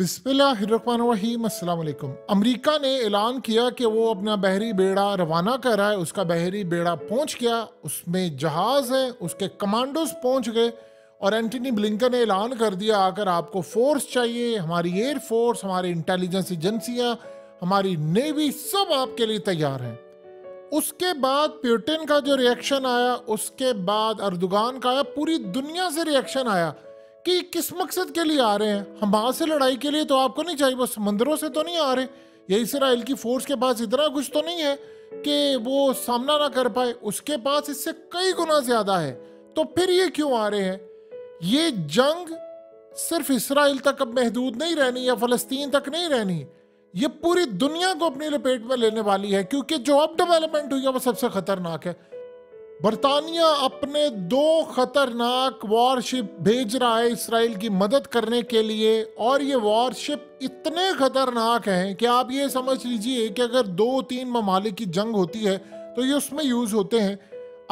बिस्मिल्लाहिर्रहमानिर्रहीम अस्सलाम वालेकुम। अमेरिका ने ऐलान किया कि वो अपना बहरी बेड़ा रवाना कर रहा है। उसका बहरी बेड़ा पहुंच गया, उसमें जहाज़ है, उसके कमांडोज पहुंच गए और एंटनी ब्लिंकन ने ऐलान कर दिया अगर आपको फोर्स चाहिए, हमारी एयर फोर्स, हमारी इंटेलिजेंस एजेंसियां, हमारी नेवी सब आपके लिए तैयार हैं। उसके बाद पुतिन का जो रिएक्शन आया, उसके बाद अर्दोगान का आया, पूरी दुनिया से रिएक्शन आया कि किस मकसद के लिए आ रहे हैं। हमास से लड़ाई के लिए तो आपको नहीं चाहिए, वो समंदरों से तो नहीं आ रहे। ये इसराइल की फोर्स के पास इतना कुछ तो नहीं है कि वो सामना ना कर पाए, उसके पास इससे कई गुना ज्यादा है। तो फिर ये क्यों आ रहे हैं? ये जंग सिर्फ इसराइल तक अब महदूद नहीं रहनी या फलस्तीन तक नहीं रहनी, ये पूरी दुनिया को अपनी लपेट में लेने वाली है, क्योंकि जो अब डेवलपमेंट हुई है वो सबसे खतरनाक है। बरतानिया अपने 2 खतरनाक वॉरशिप भेज रहा है इसराइल की मदद करने के लिए, और ये वॉरशिप इतने खतरनाक हैं कि आप ये समझ लीजिए कि अगर 2-3 ममालिक की जंग होती है तो ये उसमें यूज होते हैं।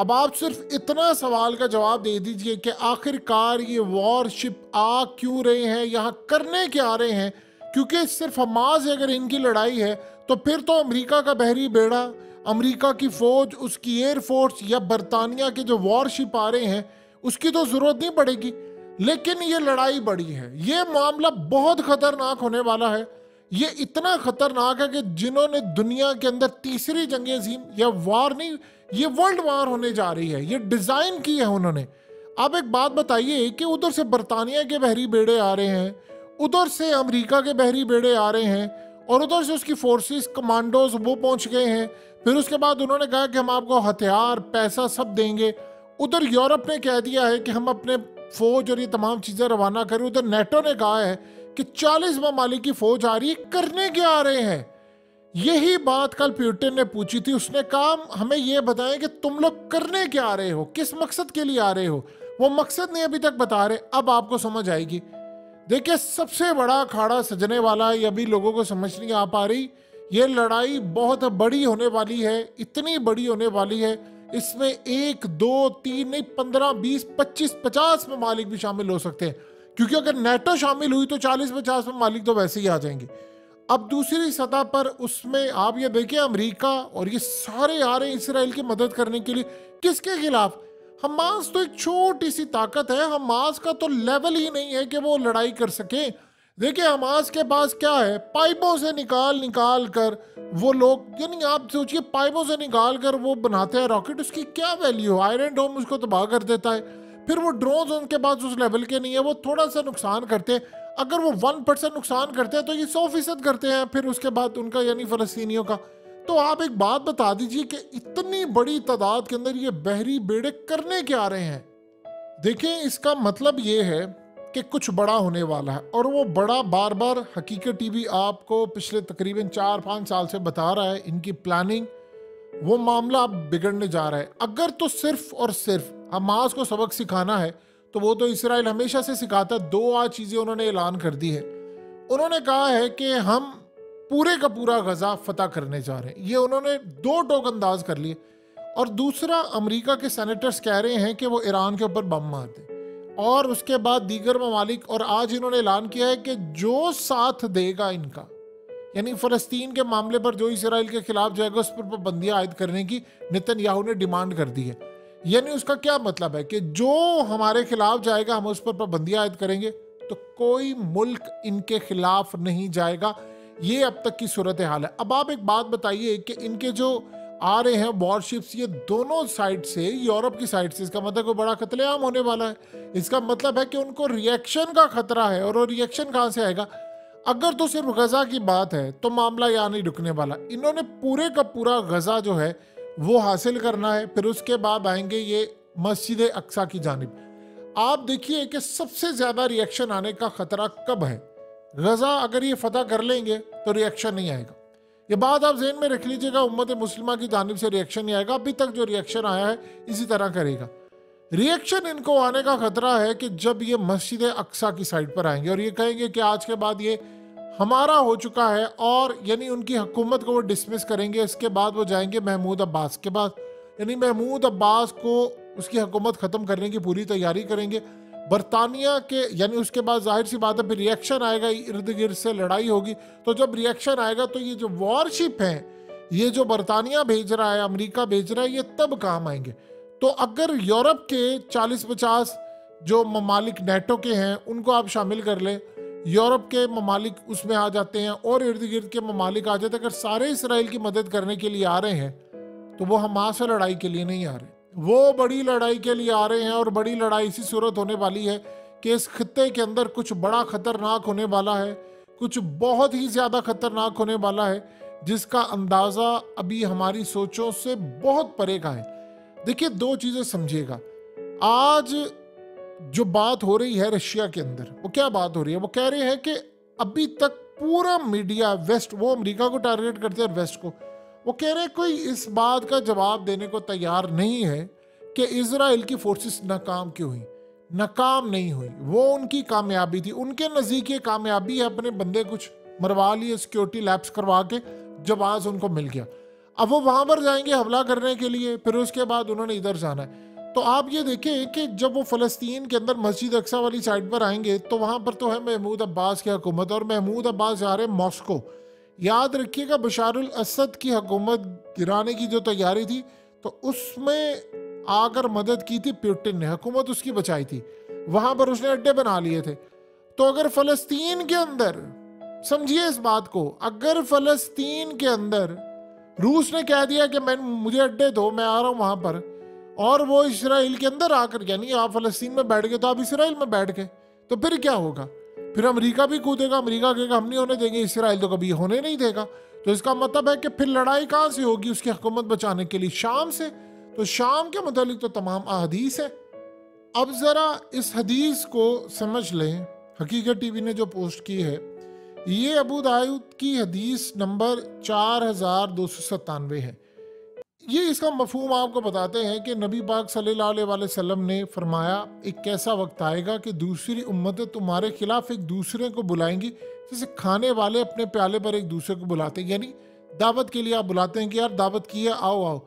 अब आप सिर्फ इतना सवाल का जवाब दे दीजिए कि आखिरकार ये वॉरशिप आ क्यों रहे हैं, यहाँ करने क्या आ रहे हैं? क्योंकि सिर्फ हमास अगर इनकी लड़ाई है तो फिर तो अमेरिका का बहरी बेड़ा, अमेरिका की फौज, उसकी एयर फोर्स या बरतानिया के जो वॉरशिप आ रहे हैं उसकी तो जरूरत नहीं पड़ेगी। लेकिन ये लड़ाई बड़ी है, ये मामला बहुत खतरनाक होने वाला है। ये इतना खतरनाक है कि जिन्होंने दुनिया के अंदर तीसरी जंग अजीम या वार नहीं, ये वर्ल्ड वार होने जा रही है, ये डिजाइन की है उन्होंने। आप एक बात बताइए कि उधर से बरतानिया के बहरी बेड़े आ रहे हैं, उधर से अमेरिका के बहरी बेड़े आ रहे हैं, और उधर से उसकी फोर्सेस कमांडोज वो पहुंच गए हैं। फिर उसके बाद उन्होंने कहा कि हम आपको हथियार, पैसा सब देंगे। उधर यूरोप ने कह दिया है कि हम अपने फौज और ये तमाम चीजें रवाना करें। उधर नेटो ने कहा है कि 40 ममालिक की फौज आ रही है। करने क्या आ रहे हैं? यही बात कल पुतिन ने पूछी थी। उसने कहा हमें ये बताएं कि तुम लोग करने क्या आ रहे हो, किस मकसद के लिए आ रहे हो। वो मकसद नहीं अभी तक बता रहे, अब आपको समझ आएगी। देखिए, सबसे बड़ा अखाड़ा सजने वाला है, ये अभी लोगों को समझ नहीं आ पा रही। ये लड़ाई बहुत बड़ी होने वाली है, इतनी बड़ी होने वाली है, इसमें 1, 2, 3 नहीं 15, 20, 25, 50 ममालिक भी शामिल हो सकते हैं। क्योंकि अगर नेटो शामिल हुई तो 40-50 ममालिक तो वैसे ही आ जाएंगे। अब दूसरी सतह पर उसमें आप ये देखिए, अमेरिका और ये सारे आ रहे हैं इसराइल की मदद करने के लिए। किसके खिलाफ? हमास तो एक छोटी सी ताकत है, हमास का तो लेवल ही नहीं है कि वो लड़ाई कर सके। देखिए, हमास के पास क्या है, पाइपों से निकाल निकाल कर वो लोग, यानी आप सोचिए पाइपों से निकाल कर वो बनाते हैं रॉकेट, उसकी क्या वैल्यू है? आयरन डोम उसको तबाह कर देता है। फिर वो ड्रोन उनके पास उस लेवल के नहीं है, वो थोड़ा सा नुकसान करते हैं। अगर वो 1% नुकसान करते हैं तो ये 100% करते हैं फिर उसके बाद उनका, यानी फलस्तीनियों का। तो आप एक बात बता दीजिए कि इतनी बड़ी तादाद के अंदर ये बहरी बेड़े करने क्या आ रहे हैं? देखिए, इसका मतलब ये है कि कुछ बड़ा होने वाला है, और वो बड़ा बार बार हकीकत टीवी आपको पिछले तकरीबन 4-5 साल से बता रहा है। इनकी प्लानिंग, वो मामला अब बिगड़ने जा रहा है। अगर तो सिर्फ और सिर्फ हमास को सबक सिखाना है तो वो तो इसराइल हमेशा से सिखाता है। 2 आज चीजें उन्होंने ऐलान कर दी है। उन्होंने कहा है कि हम पूरे का पूरा गजा फतह करने जा रहे हैं, ये उन्होंने 2 टोक अंदाज कर लिए। और दूसरा, अमेरिका के सेनेटर्स कह रहे हैं कि वो ईरान के ऊपर बम मार दे, और उसके बाद दीगर ममालिक। और आज इन्होंने ऐलान किया है कि जो साथ देगा इनका, यानी फलस्तीन के मामले पर जो इसराइल के खिलाफ जाएगा, उस पर पाबंदियां आयद करने की नेतन्याहू ने डिमांड कर दी है। यानी उसका क्या मतलब है कि जो हमारे खिलाफ जाएगा हम उस पर पाबंदियां आयद करेंगे, तो कोई मुल्क इनके खिलाफ नहीं जाएगा। ये अब तक की सूरत हाल है। अब आप एक बात बताइए कि इनके जो आ रहे हैं वॉरशिप्स, ये दोनों साइड से, यूरोप की साइड से, इसका मतलब कोई बड़ा कत्लेआम होने वाला है। इसका मतलब है कि उनको रिएक्शन का खतरा है, और वो रिएक्शन कहां से आएगा? अगर तो सिर्फ गजा की बात है तो मामला यहाँ नहीं रुकने वाला। इन्होंने पूरे का पूरा गजा जो है वो हासिल करना है, फिर उसके बाद आएंगे ये मस्जिद अक्सा की जानिब। आप देखिए कि सबसे ज्यादा रिएक्शन आने का खतरा कब है? गजा अगर ये फतह कर लेंगे तो रिएक्शन नहीं आएगा। ये बात आप ज़हन में रख लीजिएगा, उम्मत मुस्लिमा की जानिब से रिएक्शन नहीं आएगा। अभी तक जो रिएक्शन आया है इसी तरह करेगा। रिएक्शन इनको आने का खतरा है कि जब ये मस्जिद अक्सा की साइड पर आएंगे और ये कहेंगे कि आज के बाद ये हमारा हो चुका है, और यानी उनकी हुकूमत को वो डिसमिस करेंगे। इसके बाद वो जाएंगे महमूद अब्बास के पास, यानी महमूद अब्बास को उसकी हुकूमत ख़त्म करने की पूरी तैयारी करेंगे। बरतानिया के, यानी उसके बाद जाहिर सी बात है फिर रिएक्शन आएगा, इर्द गिर्द से लड़ाई होगी। तो जब रिएक्शन आएगा तो ये जो वॉरशिप है, ये जो बरतानिया भेज रहा है, अमेरिका भेज रहा है, ये तब काम आएंगे। तो अगर यूरोप के 40-50 जो ममालिक नेटो के हैं उनको आप शामिल कर ले, यूरोप के ममालिक उसमें आ जाते हैं और इर्द गिर्द के ममालिक आ जाते हैं, अगर सारे इसराइल की मदद करने के लिए आ रहे हैं तो वो हमास से लड़ाई के लिए नहीं आ रहे, वो बड़ी लड़ाई के लिए आ रहे हैं। और बड़ी लड़ाई इसी सूरत होने वाली है कि इस खित्ते के अंदर कुछ बड़ा खतरनाक होने वाला है, कुछ बहुत ही ज़्यादा खतरनाक होने वाला है, जिसका अंदाज़ा अभी हमारी सोचों से बहुत परे का है। देखिए, दो चीज़ें समझिएगा। आज जो बात हो रही है रशिया के अंदर, वो क्या बात हो रही है? वो कह रहे हैं कि अभी तक पूरा मीडिया वेस्ट, वो अमेरिका को टारगेट करते हैं वेस्ट को, वो कह रहे हैं कोई इस बात का जवाब देने को तैयार नहीं है कि इजराइल की फोर्सेस नाकाम क्यों हुई। नाकाम नहीं हुई, वो उनकी कामयाबी थी, उनके नज़दीक ये कामयाबी है। अपने बंदे कुछ मरवा लिए, सिक्योरिटी लैब्स करवा के, जवाब उनको मिल गया। अब वो वहां पर जाएंगे हमला करने के लिए, फिर उसके बाद उन्होंने इधर जाना है। तो आप ये देखें कि जब वो फ़लस्तीन के अंदर मस्जिद अक्सा वाली साइड पर आएंगे तो वहां पर तो है महमूद अब्बास की हुकूमत, और महमूद अब्बास जा रहे हैं मॉस्को। याद रखिएगा, बशारुल असद की हुकूमत गिराने की जो तैयारी थी तो उसमें आकर मदद की थी पुतिन ने, हुकूमत उसकी बचाई थी, वहां पर उसने अड्डे बना लिए थे। तो अगर फ़लस्तीन के अंदर, समझिए इस बात को, अगर फ़लस्तीन के अंदर रूस ने कह दिया कि मुझे अड्डे दो, मैं आ रहा हूं वहां पर, और वो इसराइल के अंदर आकर, यानी आप फ़लस्तीन में बैठ गए तो आप इसराइल में बैठ गए, तो फिर क्या होगा? फिर अमेरिका भी कूदेगा, अमेरिका कहेगा हम नहीं होने देंगे, इसराइल तो कभी होने नहीं देगा। तो इसका मतलब है कि फिर लड़ाई कहाँ से होगी उसकी हुकूमत बचाने के लिए? शाम से। तो शाम के मुतालिक तो तमाम अहदीस है। अब ज़रा इस हदीस को समझ लें। हकीकत टीवी ने जो पोस्ट की है, ये अबू दाऊद की हदीस नंबर 4297 है। ये इसका मफहूम आपको बताते हैं कि नबी पाक सल्लल्लाहु अलैहि वसल्लम ने फरमाया, एक ऐसा वक्त आएगा कि दूसरी उम्मतें तुम्हारे खिलाफ एक दूसरे को बुलाएंगी, जैसे खाने वाले अपने प्याले पर एक दूसरे को बुलाते हैं, यानी दावत के लिए आप बुलाते हैं कि यार दावत की है, आओ आओ।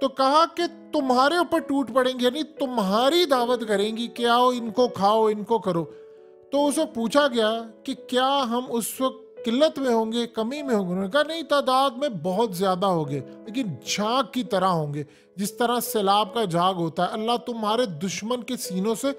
तो कहा कि तुम्हारे ऊपर टूट पड़ेंगे, यानी तुम्हारी दावत करेंगी कि आओ इनको खाओ, इनको करो। तो उसको पूछा गया कि क्या हम उस वक्त किल्लत में होंगे, कमी में होंगे? उन्होंने कहा नहीं, तादाद में बहुत ज़्यादा होंगे, लेकिन झाग की तरह होंगे, जिस तरह सैलाब का झाग होता है। अल्लाह तुम्हारे दुश्मन के सीनों से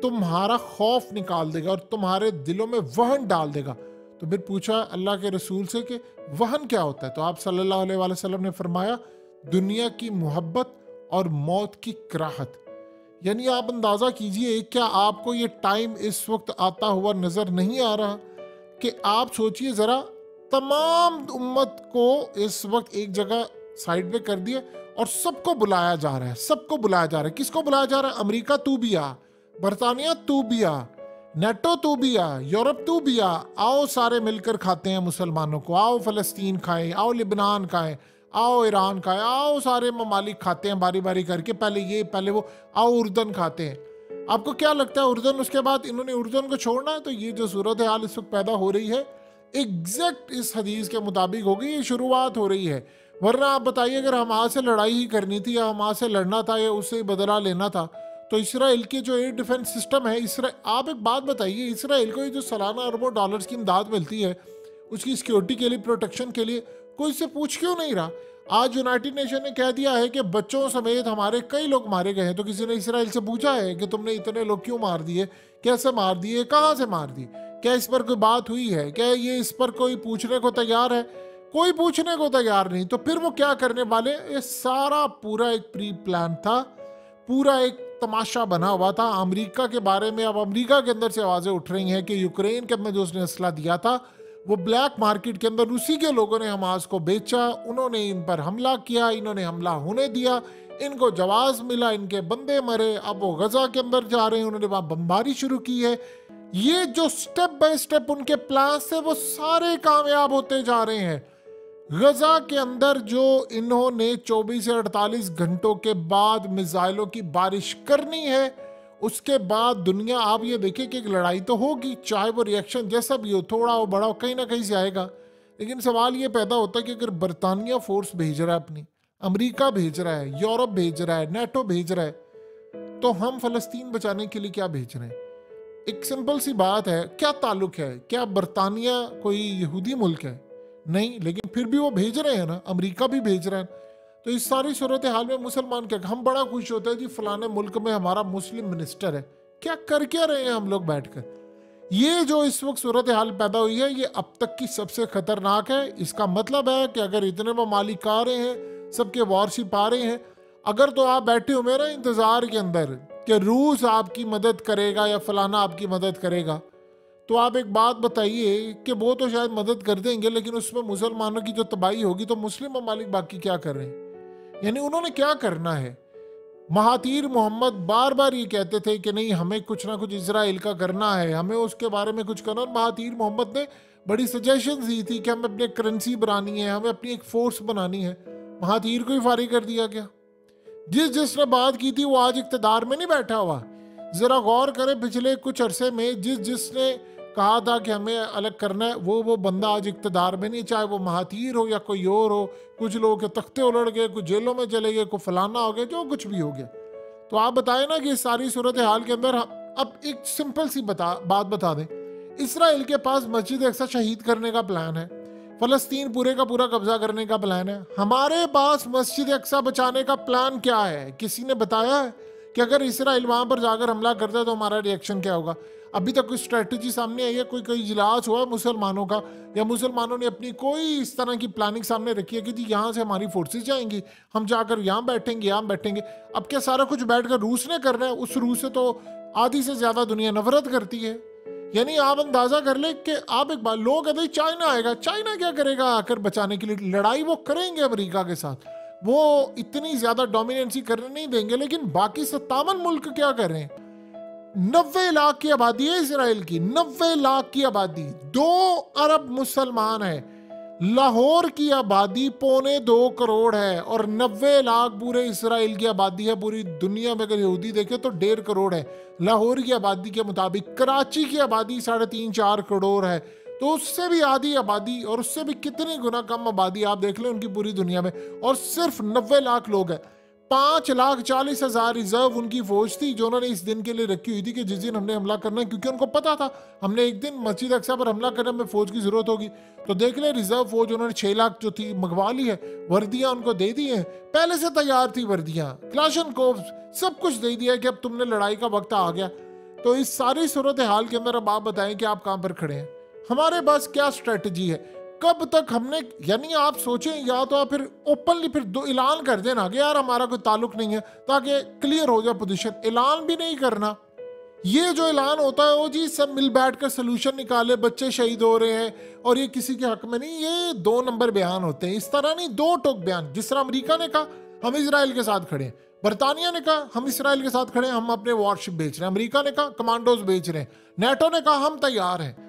तुम्हारा खौफ निकाल देगा और तुम्हारे दिलों में वहन डाल देगा। तो फिर पूछा अल्लाह के रसूल से कि वहन क्या होता है? तो आप सल्लल्लाहु अलैहि वसल्लम ने फरमाया, दुनिया की मोहब्बत और मौत की कराहत। यानी आप अंदाज़ा कीजिए, क्या आपको ये टाइम इस वक्त आता हुआ नज़र नहीं आ रहा कि आप सोचिए ज़रा, तमाम उम्मत को इस वक्त एक जगह साइड पे कर दिया और सबको बुलाया जा रहा है, सबको बुलाया जा रहा है। किसको बुलाया जा रहा है? अमेरिका तू भी आ, बरतानिया तू भी आ, नेटो तू भी आ, यूरोप तू भी आ, आओ सारे मिलकर खाते हैं मुसलमानों को, आओ फ़लस्तीन खाएं, आओ लिबनान खाएं, आओ ईरान खाएं, आओ सारे ममालिक खाते हैं बारी बारी करके, पहले ये पहले वो, आओ उर्दन खाते हैं। आपको क्या लगता है उर्दन उसके बाद इन्होंने उर्दन को छोड़ना है? तो ये जो सूरत हाल इस वक्त पैदा हो रही है एग्जैक्ट इस हदीस के मुताबिक होगी, ये शुरुआत हो रही है। वरना आप बताइए, अगर हमास से लड़ाई ही करनी थी या हमास से लड़ना था या उससे बदला लेना था, तो इसराइल के जो एयर डिफेंस सिस्टम है, आप एक बात बताइए, इसराइल को ये जो सालाना अरबों डॉलर्स की इमदाद मिलती है उसकी सिक्योरिटी के लिए, प्रोटेक्शन के लिए, कोई इससे पूछ क्यों नहीं रहा? आज यूनाइटेड नेशन ने कह दिया है कि बच्चों समेत हमारे कई लोग मारे गए हैं। तो किसी ने इसराइल से पूछा है कि तुमने इतने लोग क्यों मार दिए, कैसे मार दिए, कहाँ से मार दिए? क्या इस पर कोई बात हुई है? क्या ये इस पर कोई पूछने को तैयार है? कोई पूछने को तैयार नहीं। तो फिर वो क्या करने वाले? ये सारा पूरा एक प्री प्लान था, पूरा एक तमाशा बना हुआ था अमेरिका के बारे में। अब अमेरिका के अंदर से आवाज़ें उठ रही हैं कि यूक्रेन के अंदर जो उसने असला दिया था वो ब्लैक मार्केट के अंदर उसी के लोगों ने हमास को बेचा, उन्होंने इन पर हमला किया, इन्होंने हमला होने दिया, इनको जवाब मिला, इनके बंदे मरे, अब वो गजा के अंदर जा रहे हैं, उन्होंने वहां बमबारी शुरू की है। ये जो स्टेप बाय स्टेप उनके प्लान थे वो सारे कामयाब होते जा रहे हैं। गजा के अंदर जो इन्होंने 24 से 48 घंटों के बाद मिसाइलों की बारिश करनी है, उसके बाद दुनिया, आप ये देखिए कि एक लड़ाई तो होगी, चाहे वो रिएक्शन जैसा भी हो, थोड़ा हो बड़ा हो, कहीं ना कहीं से आएगा। लेकिन सवाल ये पैदा होता है कि अगर बरतानिया फोर्स भेज रहा है अपनी, अमेरिका भेज रहा है, यूरोप भेज रहा है, नेटो भेज रहा है, तो हम फ़लस्तीन बचाने के लिए क्या भेज रहे हैं? एक सिंपल सी बात है, क्या ताल्लुक है? क्या बरतानिया कोई यहूदी मुल्क है? नहीं, लेकिन फिर भी वो भेज रहे हैं ना, अमेरिका भी भेज रहे हैं। तो इस सारी सूरत हाल में मुसलमान क्या, हम बड़ा खुश होते हैं जी फलाने मुल्क में हमारा मुस्लिम मिनिस्टर है। क्या कर क्या रहे हैं हम लोग बैठकर? ये जो इस वक्त सूरत हाल पैदा हुई है, ये अब तक की सबसे खतरनाक है। इसका मतलब है कि अगर इतने ममालिक आ रहे हैं, सबके वॉरशिप आ रहे हैं, अगर तो आप बैठे हो मेरा इंतजार के अंदर कि रूस आपकी मदद करेगा या फलाना आपकी मदद करेगा, तो आप एक बात बताइए कि वो तो शायद मदद कर देंगे, लेकिन उसमें मुसलमानों की जो तबाही होगी तो मुस्लिम ममालिक बाकी क्या कर रहे हैं? यानी उन्होंने क्या करना है? महातीर मोहम्मद बार बार ये कहते थे कि नहीं, हमें कुछ ना कुछ इजराइल का करना है, हमें उसके बारे में कुछ करना। और महातीर मोहम्मद ने बड़ी सजेशन दी थी कि हमें अपनी करेंसी बनानी है, हमें अपनी एक फोर्स बनानी है। महातीर को ही फारिग कर दिया गया। जिसने बात की थी वो आज इक्तदार में नहीं बैठा हुआ। जरा गौर करें, पिछले कुछ अरसे में जिसने कहा था कि हमें अलग करना है, वो बंदा आज इक्तदार में नहीं, चाहे वो महातीर हो या कोई और हो। कुछ लोगों के तख्ते उलट गए, कुछ जेलों में चले गए, कुछ फलाना हो गया, जो कुछ भी हो गया। तो आप बताएं ना कि इस सारी सूरत हाल के अंदर अब एक सिंपल सी बात बता दें। इसराइल के पास मस्जिद अक्सा शहीद करने का प्लान है, फलस्तीन पूरे का पूरा कब्जा करने का प्लान है। हमारे पास मस्जिद अक्सा बचाने का प्लान क्या है? किसी ने बताया है कि अगर इसराइल वहां पर जाकर हमला करता है तो हमारा रिएक्शन क्या होगा? अभी तक कोई स्ट्रेटजी सामने आई है? कोई इजलास हुआ मुसलमानों का, या मुसलमानों ने अपनी कोई इस तरह की प्लानिंग सामने रखी है कि जी यहाँ से हमारी फोर्सेस जाएंगी, हम जाकर यहाँ बैठेंगे, यहाँ बैठेंगे? अब क्या सारा कुछ बैठकर रूस ने करना है? उस रूस से तो आधी से ज्यादा दुनिया नफरत करती है। यानी आप अंदाजा कर ले कि आप एक बार लोग कहते हैं चाइना आएगा, चाइना क्या करेगा आकर बचाने के लिए? लड़ाई वो करेंगे अमेरिका के साथ, वो इतनी ज्यादा डोमिनेंसी करने नहीं देंगे। लेकिन बाकी 57 मुल्क क्या कर रहे हैं? 90 लाख की आबादी है इसराइल की, 90 लाख की आबादी, 2 अरब मुसलमान है। लाहौर की आबादी 1.25 करोड़ है और 90 लाख पूरे इसराइल की आबादी है। पूरी दुनिया में अगर यहूदी देखे तो 1.5 करोड़ है लाहौर की आबादी के मुताबिक। कराची की आबादी 3.5-4 करोड़ है, तो उससे भी आधी आबादी और उससे भी कितनी गुना कम आबादी आप देख लें उनकी पूरी दुनिया में, और सिर्फ 90 लाख लोग हैं। 5,40,000 रिजर्व उनकी फौज थी जो उन्होंने इस दिन के लिए रखी हुई थी कि जिस दिन हमने हमला करना है, क्योंकि उनको पता था हमने एक दिन मस्जिद अक्सा पर हमला करने में फौज की जरूरत होगी। तो देख ले, रिजर्व फौज उन्होंने 6 लाख जो थी मंगवा ली है, वर्दियां उनको दे दी हैं, पहले से तैयार थी वर्दियां, क्लाशनकोव सब कुछ दे दिया कि अब तुमने लड़ाई का वक्त आ गया। तो इस सारी सूरत हाल के अंदर अब आप बताएं कि आप कहां पर खड़े हैं, हमारे पास क्या स्ट्रेटजी है, कब तक हमने, यानी आप सोचें या तो आप फिर ओपनली फिर दो ऐलान कर देना कि यार हमारा कोई ताल्लुक नहीं है, ताकि क्लियर हो जाए पोजीशन। ऐलान भी नहीं करना, ये जो ऐलान होता है वो जी सब मिल बैठ कर सोल्यूशन निकाले, बच्चे शहीद हो रहे हैं और ये किसी के हक में नहीं, ये 2 नंबर बयान होते हैं। इस तरह नहीं, 2 टोक बयान। जिस तरह अमेरिका ने कहा हम इसराइल के साथ खड़े हैं, बरतानिया ने कहा हम इसराइल के साथ खड़े हैं, हम अपने वॉरशिप भेज रहे हैं, अमेरिका ने कहा कमांडोज भेज रहे हैं, नेटो ने कहा हम तैयार हैं।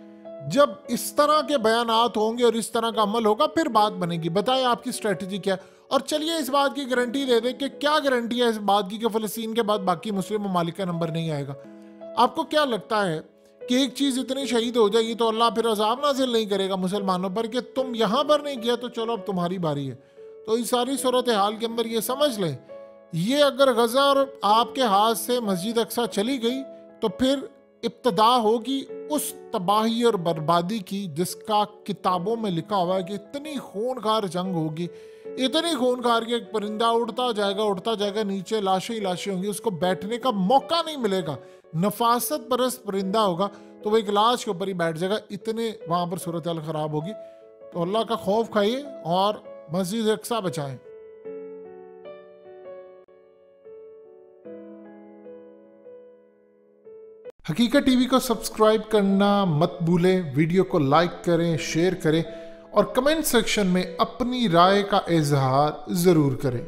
जब इस तरह के बयानात होंगे और इस तरह का अमल होगा फिर बात बनेगी। बताएं आपकी स्ट्रेटजी क्या है। और चलिए इस बात की गारंटी दे दें कि क्या गारंटी है इस बात की कि फलस्तीन के बाद बाकी मुस्लिम ममालिक का नंबर नहीं आएगा। आपको क्या लगता है कि एक चीज इतनी शहीद हो जाएगी तो अल्लाह फिर अजाब नाज़िल नहीं करेगा मुसलमानों पर कि तुम यहां पर नहीं किया तो चलो अब तुम्हारी बारी है? तो इस सारी सूरत हाल के अंदर ये समझ लें, ये अगर गजा और आपके हाथ से मस्जिद अक्सा चली गई तो फिर इब्तदा होगी उस तबाही और बर्बादी की जिसका किताबों में लिखा हुआ है कि इतनी खूनखार जंग होगी, इतनी खूनखार कि एक परिंदा उड़ता जाएगा, नीचे लाशें ही लाशें होंगी, उसको बैठने का मौका नहीं मिलेगा। नफासत परस्त परिंदा होगा तो वो एक लाश के ऊपर ही बैठ जाएगा, इतने वहां पर सूरत हाल खराब होगी। तो अल्लाह का खौफ खाइए और मस्जिद अक्सा बचाएं। हकीकत टीवी को सब्सक्राइब करना मत भूलें, वीडियो को लाइक करें, शेयर करें और कमेंट सेक्शन में अपनी राय का इजहार ज़रूर करें।